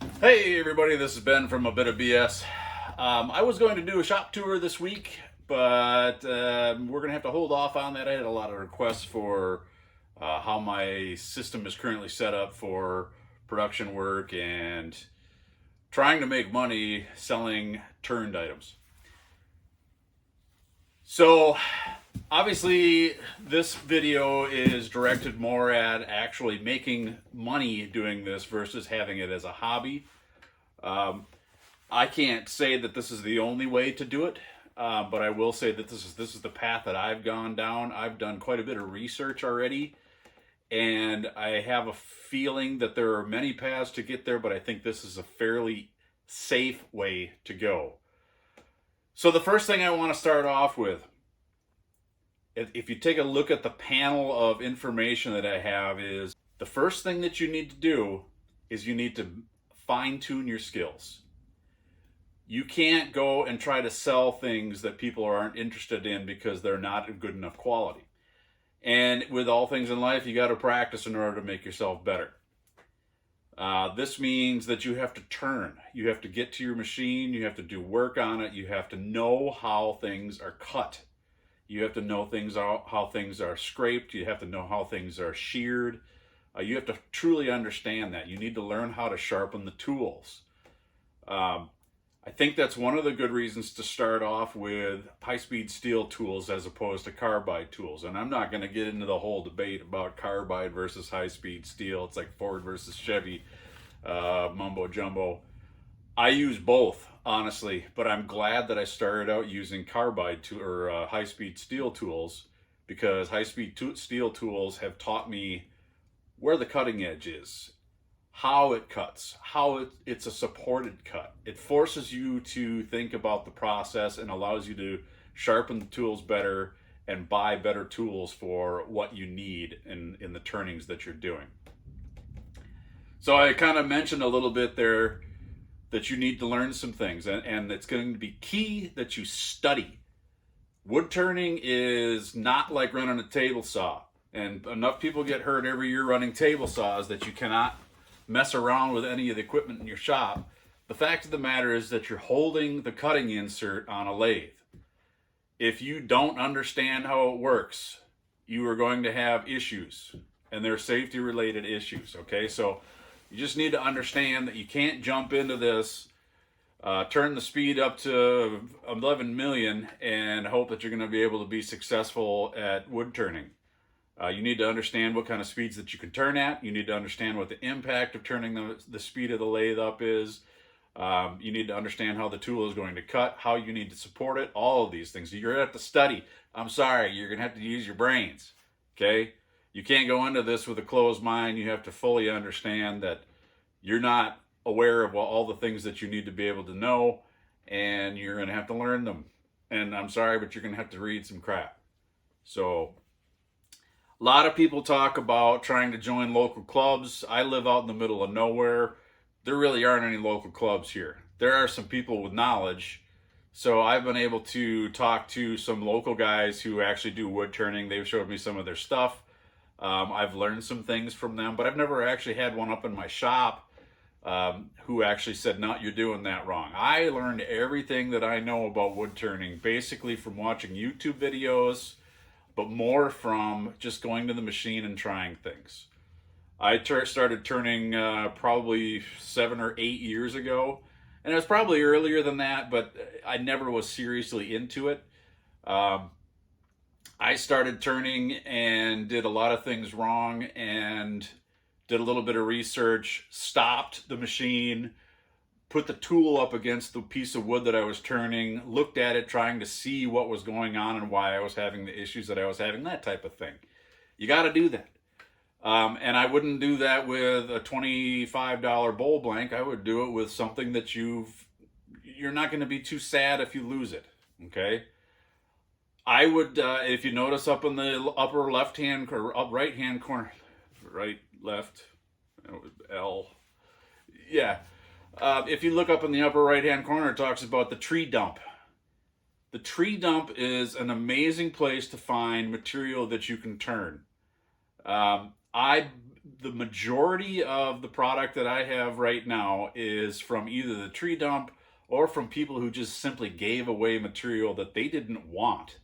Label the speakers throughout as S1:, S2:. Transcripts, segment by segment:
S1: Hey everybody, this is Ben from A Bit of BS. I was going to do a shop tour this week, but we're going to have to hold off on that. I had a lot of requests for how my system is currently set up for production work and trying to make money selling turned items. So obviously this video is directed more at actually making money doing this versus having it as a hobby. I can't say that this is the only way to do it, but I will say that this is the path that I've gone down. I've done quite a bit of research already, and I have a feeling that there are many paths to get there, but I think this is a fairly safe way to go. So the first thing I want to start off with, if you take a look at the panel of information that I have, is the first thing that you need to do is you need to fine tune your skills. You can't go and try to sell things that people aren't interested in because they're not of good enough quality. And with all things in life, you got to practice in order to make yourself better. This means that you have to turn. You have to get to your machine. You have to do work on it. You have to know how things are cut. You have to know how things are scraped. You have to know how things are sheared. You have to truly understand that. You need to learn how to sharpen the tools. I think that's one of the good reasons to start off with high-speed steel tools as opposed to carbide tools. And I'm not going to get into the whole debate about carbide versus high-speed steel. It's like Ford versus Chevy, mumbo jumbo. I use both, honestly, but I'm glad that I started out using high-speed steel tools, because high-speed steel tools have taught me where the cutting edge is, how it cuts, how it's a supported cut. It forces you to think about the process and allows you to sharpen the tools better and buy better tools for what you need in the turnings that you're doing. So I kind of mentioned a little bit there that you need to learn some things, and it's going to be key that you study. Wood turning is not like running a table saw. And enough people get hurt every year running table saws that you cannot mess around with any of the equipment in your shop. The fact of the matter is that you're holding the cutting insert on a lathe. If you don't understand how it works, you are going to have issues, and they're safety related issues. Okay, so you just need to understand that you can't jump into this, turn the speed up to 11 million and hope that you're going to be able to be successful at wood turning. You need to understand what kind of speeds that you can turn at. You need to understand what the impact of turning the speed of the lathe up is. You need to understand how the tool is going to cut, how you need to support it, all of these things. You're going to have to study. I'm sorry, you're going to have to use your brains, okay? You can't go into this with a closed mind. You have to fully understand that you're not aware of all the things that you need to be able to know, and you're going to have to learn them. And I'm sorry, but you're going to have to read some crap. So a lot of people talk about trying to join local clubs. I live out in the middle of nowhere. There really aren't any local clubs here. There are some people with knowledge. So I've been able to talk to some local guys who actually do wood turning. They've showed me some of their stuff. I've learned some things from them, but I've never actually had one up in my shop who actually said, no, you're doing that wrong. I learned everything that I know about wood turning basically from watching YouTube videos, but more from just going to the machine and trying things. I started turning probably 7 or 8 years ago, and it was probably earlier than that, but I never was seriously into it. I started turning and did a lot of things wrong and did a little bit of research, stopped the machine, put the tool up against the piece of wood that I was turning, looked at it, trying to see what was going on and why I was having the issues that I was having, that type of thing. You got to do that. And I wouldn't do that with a $25 bowl blank. I would do it with something that you're not going to be too sad if you lose it. Okay. I would, if you notice up in the upper left-hand or up right-hand corner, right, left, L. Yeah. If you look up in the upper right-hand corner, it talks about the tree dump. The tree dump is an amazing place to find material that you can turn. I the majority of the product that I have right now is from either the tree dump or from people who just simply gave away material that they didn't want.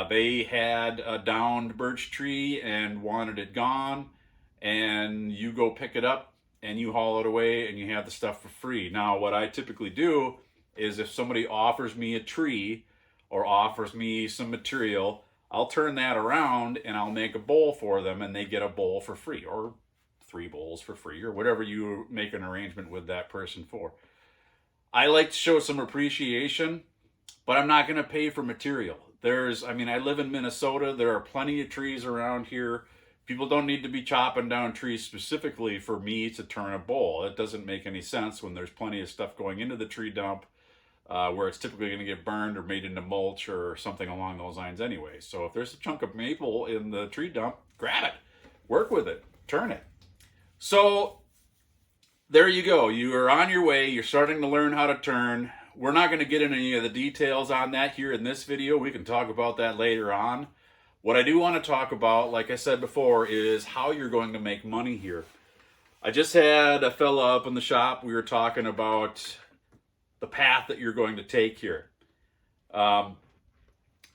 S1: They had a downed birch tree and wanted it gone, and you go pick it up and you haul it away and you have the stuff for free. Now, what I typically do is if somebody offers me a tree or offers me some material, I'll turn that around and I'll make a bowl for them, and they get a bowl for free, or 3 bowls for free, or whatever you make an arrangement with that person for. I like to show some appreciation, but I'm not going to pay for material. I live in Minnesota. There are plenty of trees around here. People don't need to be chopping down trees specifically for me to turn a bowl. It doesn't make any sense when there's plenty of stuff going into the tree dump where it's typically going to get burned or made into mulch or something along those lines anyway. So if there's a chunk of maple in the tree dump, grab it, work with it, turn it. So there you go. You are on your way. You're starting to learn how to turn. We're not going to get into any of the details on that here in this video. We can talk about that later on. What I do want to talk about, like I said before, is how you're going to make money here. I just had a fella up in the shop. We were talking about the path that you're going to take here.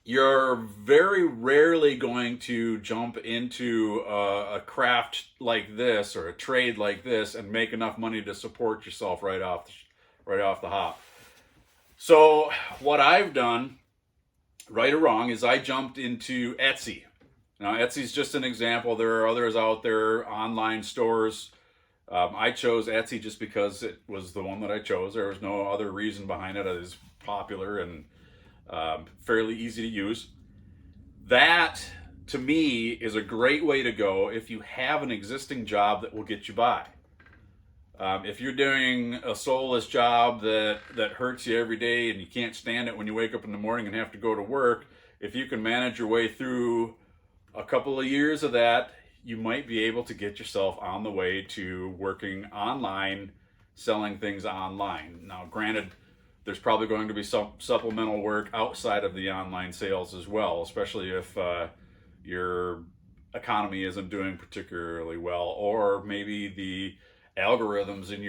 S1: You're very rarely going to jump into a craft like this or a trade like this and make enough money to support yourself right off the hop. So what I've done, right or wrong, is I jumped into Etsy. Now, Etsy's just an example. There are others out there, online stores. I chose Etsy just because it was the one that I chose. There was no other reason behind it. It is popular and fairly easy to use. That, to me, is a great way to go if you have an existing job that will get you by. If you're doing a soulless job that hurts you every day and you can't stand it when you wake up in the morning and have to go to work, if you can manage your way through a couple of years of that, you might be able to get yourself on the way to working online, selling things online. Now, granted, there's probably going to be some supplemental work outside of the online sales as well, especially if your economy isn't doing particularly well, or maybe the algorithms in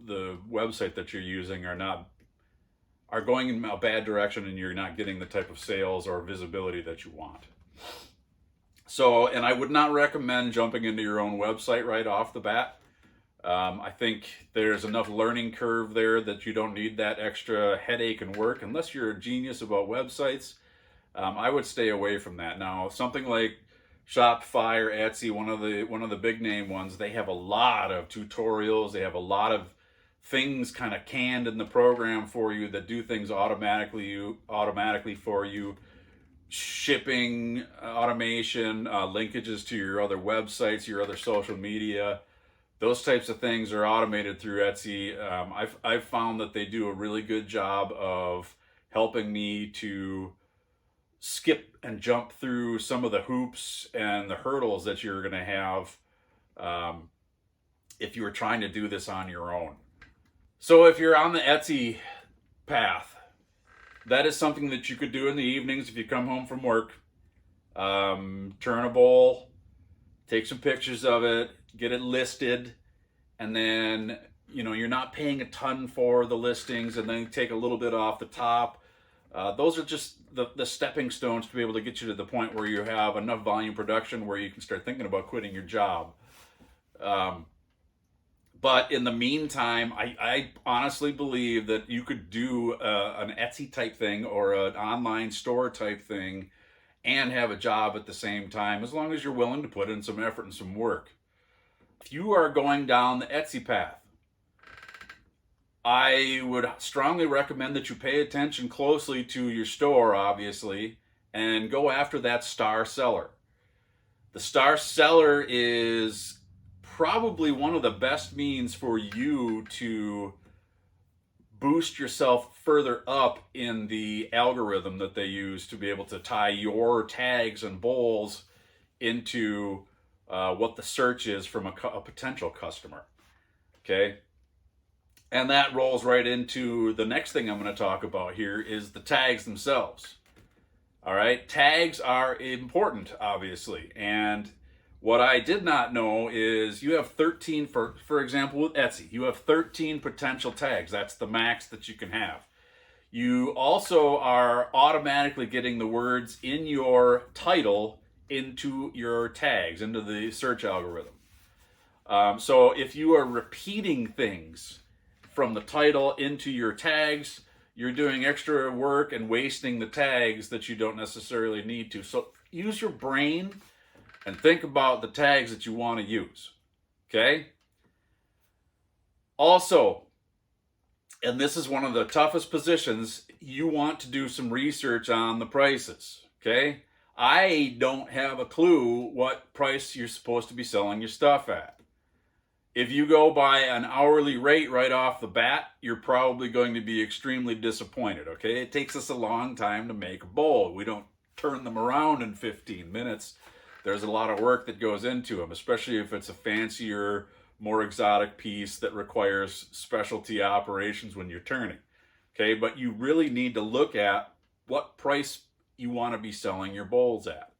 S1: the website that you're using are going in a bad direction and you're not getting the type of sales or visibility that you want. So, and I would not recommend jumping into your own website right off the bat. I think there's enough learning curve there that you don't need that extra headache and work unless you're a genius about websites. I would stay away from that. Now, something like Shopify or Etsy, one of the big name ones, they have a lot of tutorials. They have a lot of things kind of canned in the program for you that do things automatically for you. Shipping, automation, linkages to your other websites, your other social media, those types of things are automated through Etsy. I've found that they do a really good job of helping me to skip and jump through some of the hoops and the hurdles that you're going to have if you were trying to do this on your own. So if you're on the Etsy path, that is something that you could do in the evenings if you come home from work. Turn a bowl, take some pictures of it, get it listed, and then you're not paying a ton for the listings, and then take a little bit off the top. Those are just the stepping stones to be able to get you to the point where you have enough volume production where you can start thinking about quitting your job. But in the meantime, I honestly believe that you could do an Etsy type thing or an online store type thing and have a job at the same time, as long as you're willing to put in some effort and some work. If you are going down the Etsy path, I would strongly recommend that you pay attention closely to your store, obviously, and go after that star seller. The star seller is probably one of the best means for you to boost yourself further up in the algorithm that they use to be able to tie your tags and bowls into what the search is from a potential customer. Okay? And that rolls right into the next thing I'm going to talk about here is the tags themselves. All right? Tags are important, obviously. And What I did not know is you have 13, for example, with Etsy, you have 13 potential tags. That's the max that you can have. You also are automatically getting the words in your title into your tags, into the search algorithm. So if you are repeating things from the title into your tags, you're doing extra work and wasting the tags that you don't necessarily need to. So use your brain and think about the tags that you want to use. Okay? Also, and this is one of the toughest positions, you want to do some research on the prices. Okay? I don't have a clue what price you're supposed to be selling your stuff at. If you go by an hourly rate right off the bat, you're probably going to be extremely disappointed, okay? It takes us a long time to make a bowl. We don't turn them around in 15 minutes. There's a lot of work that goes into them, especially if it's a fancier, more exotic piece that requires specialty operations when you're turning, okay? But you really need to look at what price you want to be selling your bowls at.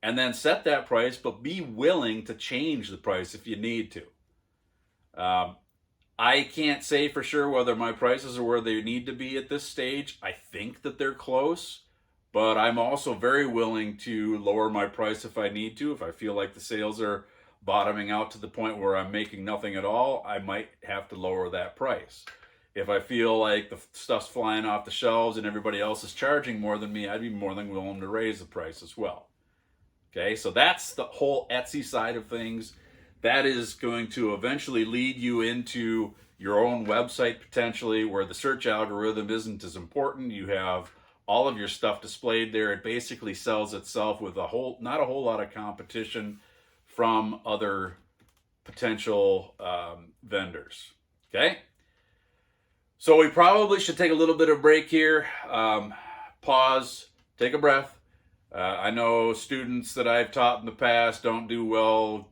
S1: And then set that price, but be willing to change the price if you need to. I can't say for sure whether my prices are where they need to be at this stage. I think that they're close, but I'm also very willing to lower my price if I need to. If I feel like the sales are bottoming out to the point where I'm making nothing at all, I might have to lower that price. If I feel like the stuff's flying off the shelves and everybody else is charging more than me, I'd be more than willing to raise the price as well. Okay, so that's the whole Etsy side of things. That is going to eventually lead you into your own website potentially, where the search algorithm isn't as important. You have all of your stuff displayed there. It basically sells itself with not a whole lot of competition from other potential vendors. Okay? So we probably should take a little bit of a break here. Pause, take a breath. I know students that I've taught in the past don't do well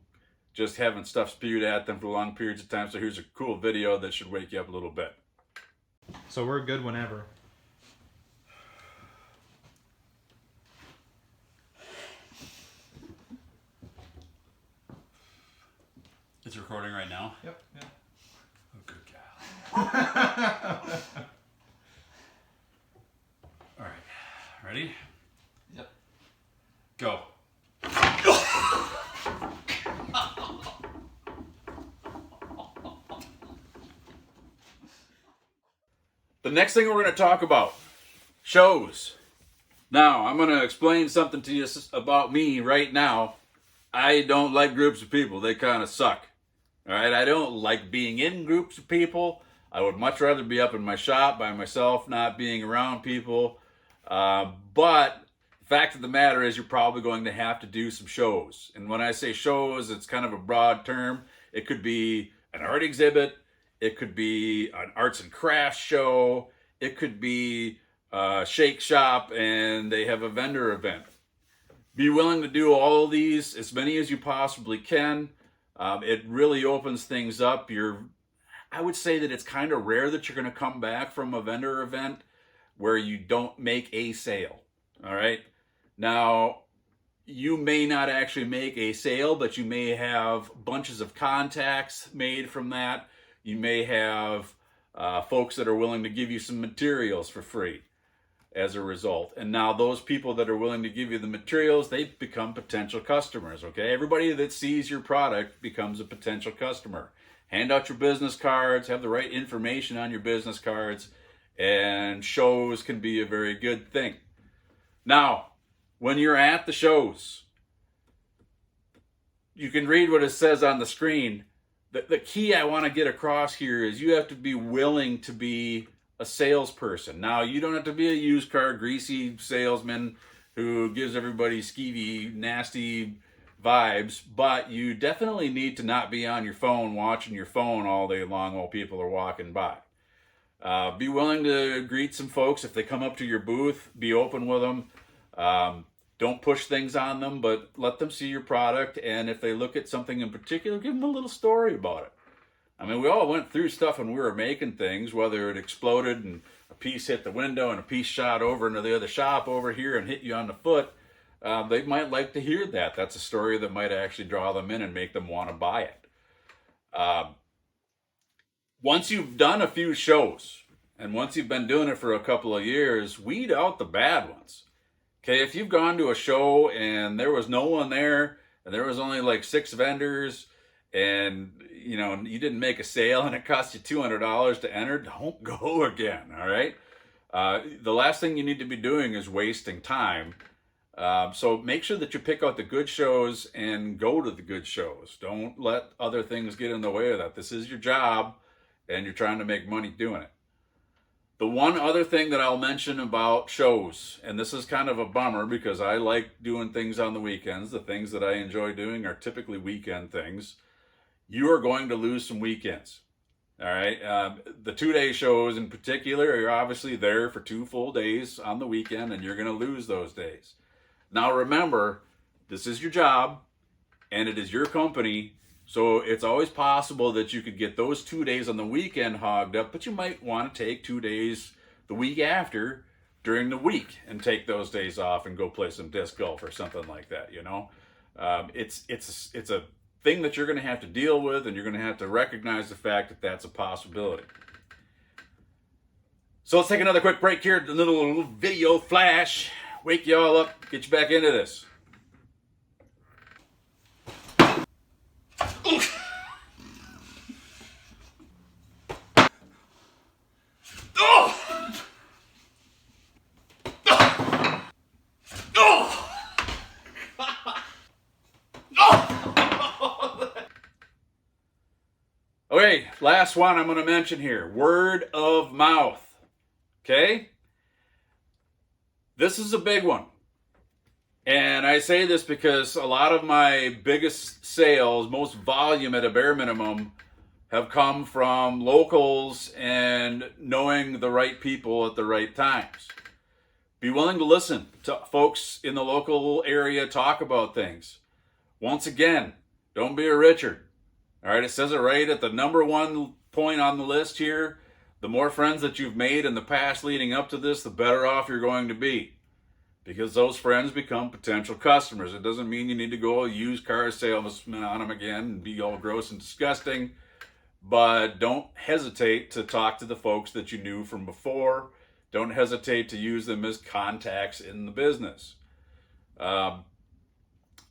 S1: just having stuff spewed at them for long periods of time. So here's a cool video that should wake you up a little bit.
S2: So we're good whenever.
S1: It's recording right now?
S2: Yep. Yeah.
S1: Oh, good gal. All right. Ready?
S2: Yep.
S1: Go. The next thing we're going to talk about, shows. Now, I'm going to explain something to you about me right now. I don't like groups of people. They kind of suck. All right? I don't like being in groups of people. I would much rather be up in my shop by myself, not being around people. But the fact of the matter is you're probably going to have to do some shows. And when I say shows, it's kind of a broad term. It could be an art exhibit. It could be an arts and crafts show. It could be a shake shop and they have a vendor event. Be willing to do all of these, as many as you possibly can. It really opens things up. I would say that it's kind of rare that you're going to come back from a vendor event where you don't make a sale. All right. Now, you may not actually make a sale, but you may have bunches of contacts made from that. You may have folks that are willing to give you some materials for free as a result. And now those people that are willing to give you the materials, they become potential customers, okay? Everybody that sees your product becomes a potential customer. Hand out your business cards, have the right information on your business cards, and shows can be a very good thing. Now, when you're at the shows, you can read what it says on the screen. The key I want to get across here is you have to be willing to be a salesperson. Now, you don't have to be a used car greasy salesman who gives everybody skeevy, nasty vibes, but you definitely need to not be on your phone watching your phone all day long while people are walking by. Be willing to greet some folks if they come up to your booth. Be open with them. Don't push things on them, but let them see your product. And if they look at something in particular, give them a little story about it. I mean, we all went through stuff when we were making things, whether it exploded and a piece hit the window and a piece shot over into the other shop over here and hit you on the foot. they might like to hear that. That's a story that might actually draw them in and make them want to buy it. Once you've done a few shows, and once you've been doing it for a couple of years, weed out the bad ones. Okay, if you've gone to a show and there was no one there, and there was only like 6 vendors, and you didn't make a sale, and it cost you $200 to enter, don't go again. All right. The last thing you need to be doing is wasting time. So make sure that you pick out the good shows and go to the good shows. Don't let other things get in the way of that. This is your job, and you're trying to make money doing it. The one other thing that I'll mention about shows, and this is kind of a bummer because I like doing things on the weekends. The things that I enjoy doing are typically weekend things. You are going to lose some weekends. All right. The 2-day shows in particular, you're obviously there for 2 full days on the weekend, and you're going to lose those days. Now remember, this is your job and it is your company. So it's always possible that you could get those 2 days on the weekend hogged up, but you might want to take 2 days the week after during the week and take those days off and go play some disc golf or something like that. It's a thing that you're going to have to deal with, and you're going to have to recognize the fact that that's a possibility. So let's take another quick break here, a little video flash, wake you all up, get you back into this. Okay, last one I'm going to mention here. Word of mouth. Okay? This is a big one. And I say this because a lot of my biggest sales, most volume at a bare minimum, have come from locals and knowing the right people at the right times. Be willing to listen to folks in the local area talk about things. Once again, don't be a Richard. All right, it says it right at the number 1 point on the list here. The more friends that you've made in the past leading up to this, the better off you're going to be. Because those friends become potential customers. It doesn't mean you need to go used car salesman on them again and be all gross and disgusting. But don't hesitate to talk to the folks that you knew from before. Don't hesitate to use them as contacts in the business. I've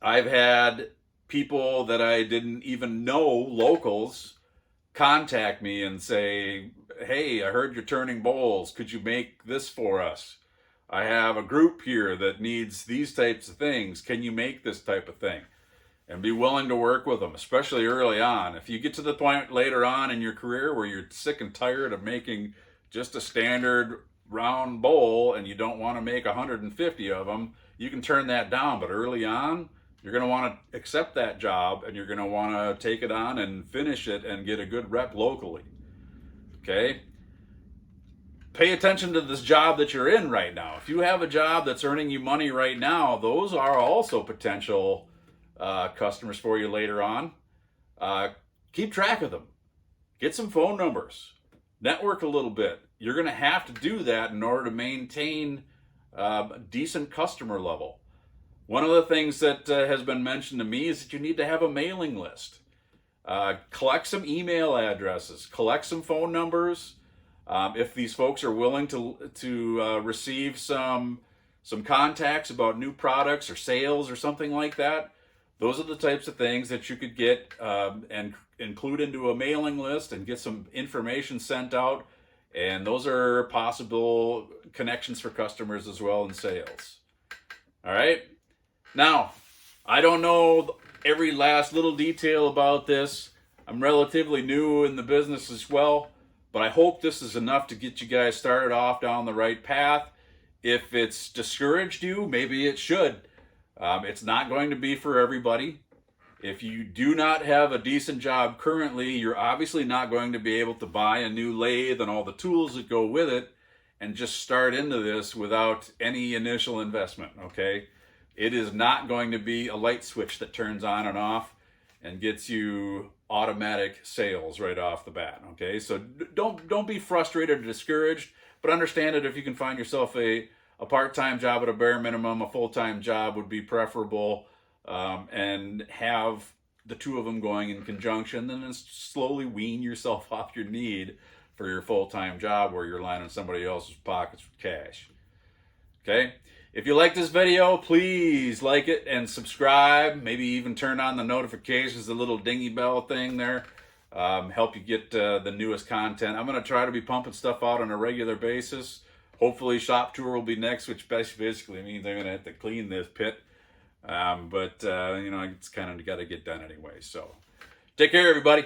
S1: had people that I didn't even know, locals, contact me and say, hey, I heard you're turning bowls. Could you make this for us? I have a group here that needs these types of things. Can you make this type of thing? And be willing to work with them, especially early on. If you get to the point later on in your career where you're sick and tired of making just a standard round bowl and you don't want to make 150 of them, you can turn that down. But early on, you're going to want to accept that job, and you're going to want to take it on and finish it and get a good rep locally. Okay? Pay attention to this job that you're in right now. If you have a job that's earning you money right now, those are also potential customers for you later on. Keep track of them. Get some phone numbers. Network a little bit. You're going to have to do that in order to maintain a decent customer level. One of the things that has been mentioned to me is that you need to have a mailing list. Collect some email addresses. Collect some phone numbers. If these folks are willing to receive some contacts about new products or sales or something like that, those are the types of things that you could get and include into a mailing list and get some information sent out. And those are possible connections for customers as well in sales. All right. Now, I don't know every last little detail about this. I'm relatively new in the business as well, but I hope this is enough to get you guys started off down the right path. If it's discouraged you, maybe it should. It's not going to be for everybody. If you do not have a decent job currently, you're obviously not going to be able to buy a new lathe and all the tools that go with it and just start into this without any initial investment, okay? It is not going to be a light switch that turns on and off and gets you automatic sales right off the bat, okay? So don't be frustrated or discouraged, but understand that if you can find yourself a a part-time job at a bare minimum, a full-time job would be preferable, and have the two of them going in conjunction, then slowly wean yourself off your need for your full-time job where you're lining somebody else's pockets with cash. Okay? If you like this video, please like it and subscribe. Maybe even turn on the notifications, the little dingy bell thing there. Help you get the newest content. I'm going to try to be pumping stuff out on a regular basis. Hopefully shop tour will be next, which basically means I'm going to have to clean this pit. But you know, it's kind of got to get done anyway. So take care, everybody.